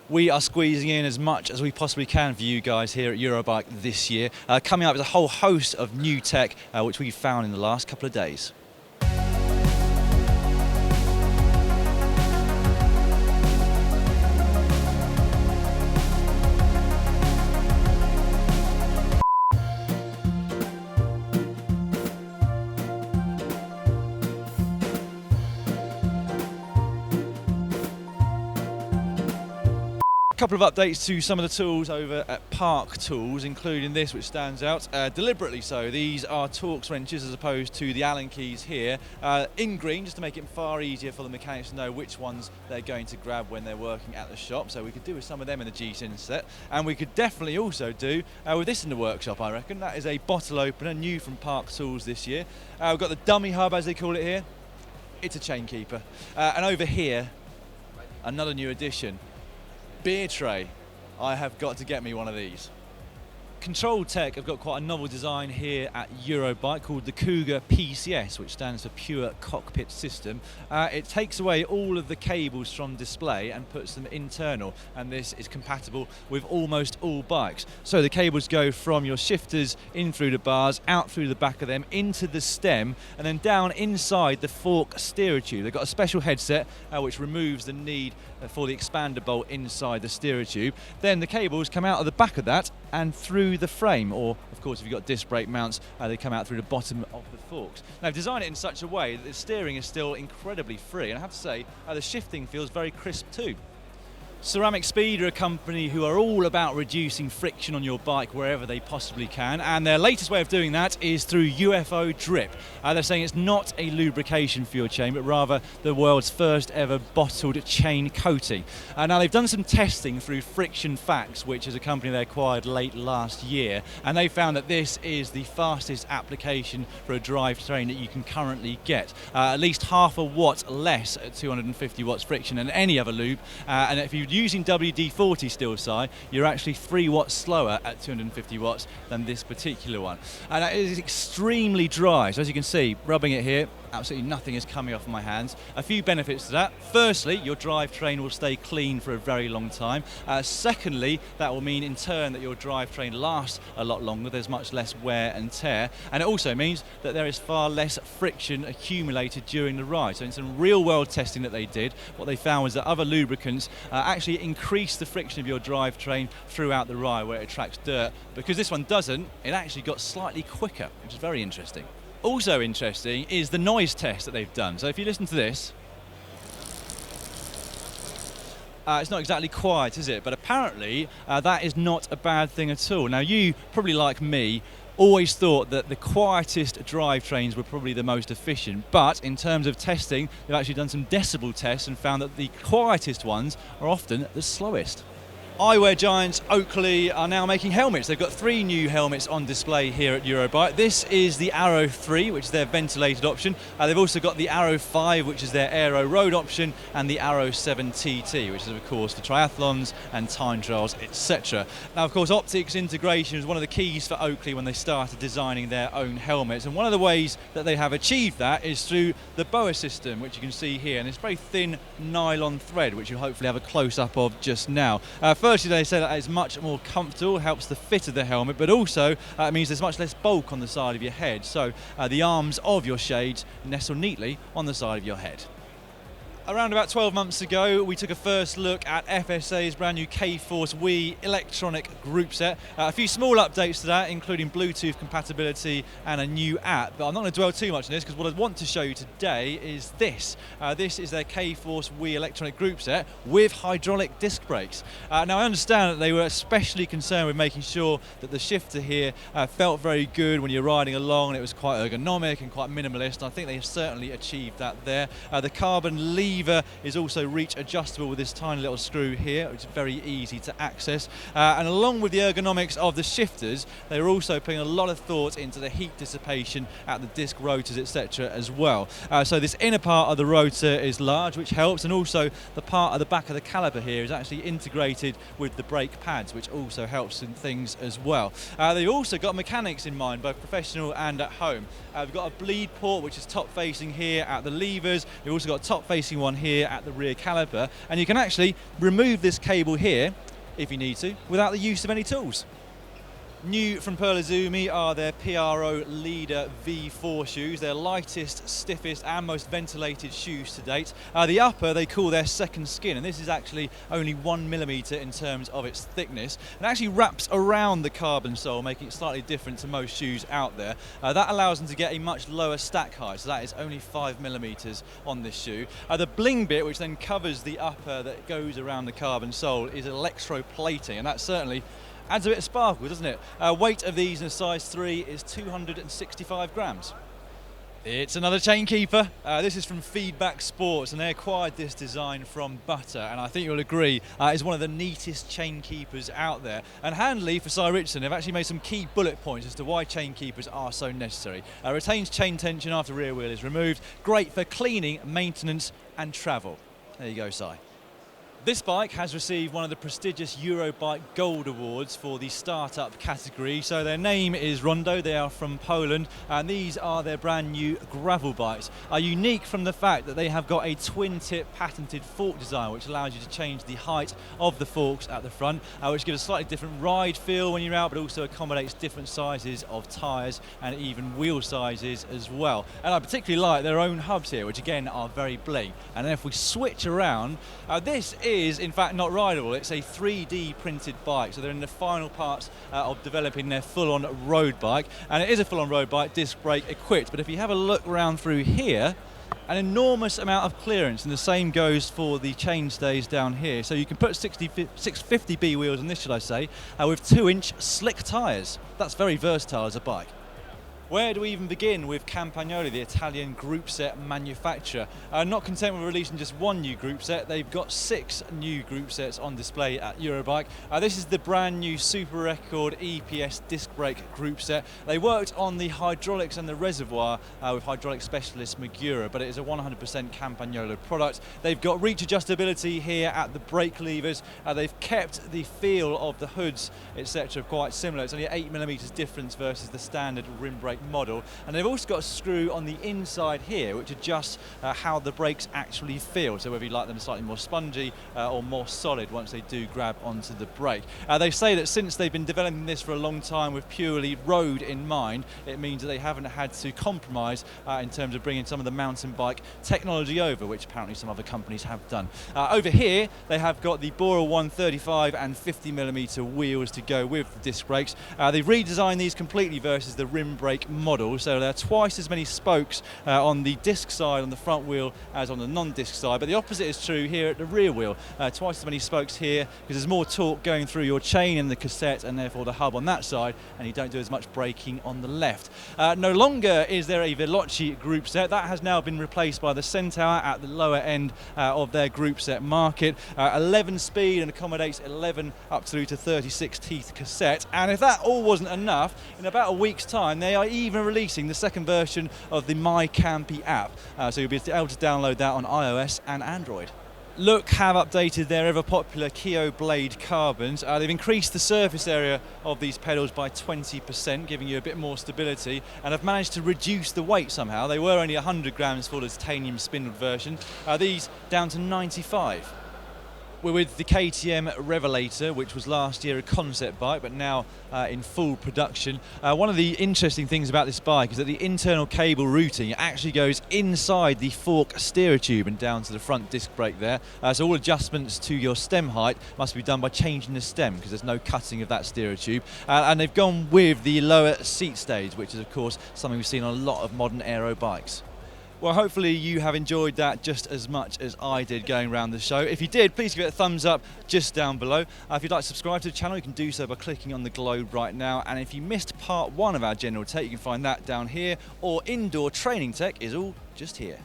We are squeezing in as much as we possibly can for you guys here at Eurobike this year. Coming up is a whole host of new tech which we found in the last couple of days. A couple of updates to some of the tools over at Park Tools, including this, which stands out deliberately so. These are Torx wrenches as opposed to the Allen keys here, in green, just to make it far easier for the mechanics to know which ones they're going to grab when they're working at the shop. So we could do with some of them in the G-Sin set, and we could definitely also do with this in the workshop, I reckon. That is a bottle opener, new from Park Tools this year. We've got the dummy hub, as they call it here. It's a chain keeper. And over here, another new addition. Beer tray. I have got to get me one of these. ControlTech have got quite a novel design here at Eurobike called the Cougar PCS, which stands for Pure Cockpit System. It takes away all of the cables from display and puts them internal, and this is compatible with almost all bikes. So the cables go from your shifters in through the bars, out through the back of them, into the stem, and then down inside the fork steerer tube. They've got a special headset which removes the need for the expander bolt inside the steerer tube. Then the cables come out of the back of that and through the frame, or of course if you've got disc brake mounts, they come out through the bottom of the forks. Now, I've designed it in such a way that the steering is still incredibly free, and I have to say the shifting feels very crisp too. Ceramic Speed are a company who are all about reducing friction on your bike wherever they possibly can, and their latest way of doing that is through UFO drip. They're saying it's not a lubrication for your chain, but rather the world's first ever bottled chain coating. Now, they've done some testing through Friction Facts, which is a company they acquired late last year, and they found that this is the fastest application for a drivetrain that you can currently get. At least half a watt less at 250 watts friction than any other lube, and if you using WD-40 steel side, you're actually 3 watts slower at 250 watts than this particular one. And it is extremely dry, so as you can see, rubbing it here, absolutely nothing is coming off my hands. A few benefits to that. Firstly, your drivetrain will stay clean for a very long time. Secondly, that will mean in turn that your drivetrain lasts a lot longer. There's much less wear and tear, and it also means that there is far less friction accumulated during the ride. So in some real world testing that they did, what they found was that other lubricants actually increase the friction of your drivetrain throughout the ride where it attracts dirt. Because this one doesn't, it actually got slightly quicker, which is very interesting. Also interesting is the noise test that they've done. So if you listen to this, it's not exactly quiet, is it? But apparently that is not a bad thing at all. Now, you, probably like me, always thought that the quietest drivetrains were probably the most efficient, but in terms of testing, they've actually done some decibel tests and found that the quietest ones are often the slowest. Eyewear giants Oakley are now making helmets. They've got 3 new helmets on display here at Eurobike. This is the Arrow 3, which is their ventilated option. They've also got the Arrow 5, which is their aero road option, and the Arrow 7 TT, which is of course for triathlons and time trials, etc. Now, of course, optics integration is one of the keys for Oakley when they started designing their own helmets, and one of the ways that they have achieved that is through the BOA system, which you can see here, and it's very thin nylon thread, which you'll hopefully have a close-up of just now. Firstly, they say that it's much more comfortable, helps the fit of the helmet, but also it means there's much less bulk on the side of your head, so the arms of your shades nestle neatly on the side of your head. Around about 12 months ago, we took a first look at FSA's brand new K-Force Wii electronic group set. A few small updates to that, including Bluetooth compatibility and a new app. But I'm not going to dwell too much on this, because what I want to show you today is this. This is their K-Force Wii electronic group set with hydraulic disc brakes. Now, I understand that they were especially concerned with making sure that the shifter here felt very good when you're riding along, and it was quite ergonomic and quite minimalist. I think they have certainly achieved that there. The carbon lever is also reach adjustable with this tiny little screw here, which is very easy to access. And along with the ergonomics of the shifters, they're also putting a lot of thought into the heat dissipation at the disc rotors, etc. as well. So this inner part of the rotor is large, which helps, and also the part of the back of the caliper here is actually integrated with the brake pads, which also helps in things as well. They've also got mechanics in mind, both professional and at home. We've got a bleed port, which is top facing here at the levers. We've also got a top facing one one here at the rear caliper, and you can actually remove this cable here, if you need to, without the use of any tools. New from Pearl Izumi are their PRO Leader V4 shoes. Their lightest, stiffest and most ventilated shoes to date. The upper they call their second skin, and this is actually only 1mm in terms of its thickness. It actually wraps around the carbon sole, making it slightly different to most shoes out there. That allows them to get a much lower stack height, so that is only 5mm on this shoe. The bling bit, which then covers the upper that goes around the carbon sole, is electroplating, and that certainly adds a bit of sparkle, doesn't it? Weight of these in a size 3 is 265 grams. It's another chainkeeper. This is from Feedback Sports, and they acquired this design from Butter, and I think you'll agree is one of the neatest chainkeepers out there. And handily for Cy Richardson, they've actually made some key bullet points as to why chainkeepers are so necessary. Retains chain tension after rear wheel is removed. Great for cleaning, maintenance and travel. There you go, Cy. This bike has received one of the prestigious Eurobike Gold Awards for the startup category. So their name is Rondo, they are from Poland, and these are their brand new gravel bikes. Are unique from the fact that they have got a twin tip patented fork design, which allows you to change the height of the forks at the front, which gives a slightly different ride feel when you're out, but also accommodates different sizes of tyres and even wheel sizes as well. And I particularly like their own hubs here, which again are very bling. And then if we switch around, this is in fact not rideable. It's a 3D printed bike, so they're in the final parts of developing their full-on road bike, and it is a full-on road bike, disc brake equipped. But if you have a look around through here, an enormous amount of clearance, and the same goes for the chainstays down here. So you can put 650B wheels on this, should I say, with 2-inch slick tyres. That's very versatile as a bike. Where do we even begin with Campagnoli, the Italian group set manufacturer? Not content with releasing just one new group set, they've got 6 new group sets on display at Eurobike. This is the brand new Super Record EPS disc brake group set. They worked on the hydraulics and the reservoir with hydraulic specialist Magura, but it is a 100% Campagnolo product. They've got reach adjustability here at the brake levers. They've kept the feel of the hoods, etc. quite similar. It's only 8mm difference versus the standard rim brake model, and they've also got a screw on the inside here which adjusts how the brakes actually feel, so whether you like them slightly more spongy or more solid once they do grab onto the brake. They say that since they've been developing this for a long time with purely road in mind, it means that they haven't had to compromise in terms of bringing some of the mountain bike technology over, which apparently some other companies have done. Over here they have got the Bora 135 and 50mm wheels to go with the disc brakes. They've redesigned these completely versus the rim brake model, so there are twice as many spokes on the disc side on the front wheel as on the non-disc side, but the opposite is true here at the rear wheel. Twice as many spokes here because there's more torque going through your chain in the cassette and therefore the hub on that side, and you don't do as much braking on the left. No longer is there a Veloci group set. That has now been replaced by the Centaur at the lower end of their group set market. 11 speed and accommodates 11 up through to 36 teeth cassette, and if that all wasn't enough, in about a week's time they are even releasing the second version of the My Campy app, so you'll be able to download that on iOS and Android. Look have updated their ever popular Keo Blade carbons. They've increased the surface area of these pedals by 20%, giving you a bit more stability, and have managed to reduce the weight somehow. They were only 100 grams for the titanium spindled version, these down to 95. We're with the KTM Revelator, which was last year a concept bike, but now in full production. One of the interesting things about this bike is that the internal cable routing actually goes inside the fork steerer tube and down to the front disc brake there. So all adjustments to your stem height must be done by changing the stem, because there's no cutting of that steerer tube. And they've gone with the lower seat stage, which is of course something we've seen on a lot of modern aero bikes. Well, hopefully you have enjoyed that just as much as I did going around the show. If you did, please give it a thumbs up just down below. If you'd like to subscribe to the channel, you can do so by clicking on the globe right now. And if you missed part 1 of our general tech, you can find that down here, or indoor training tech is all just here.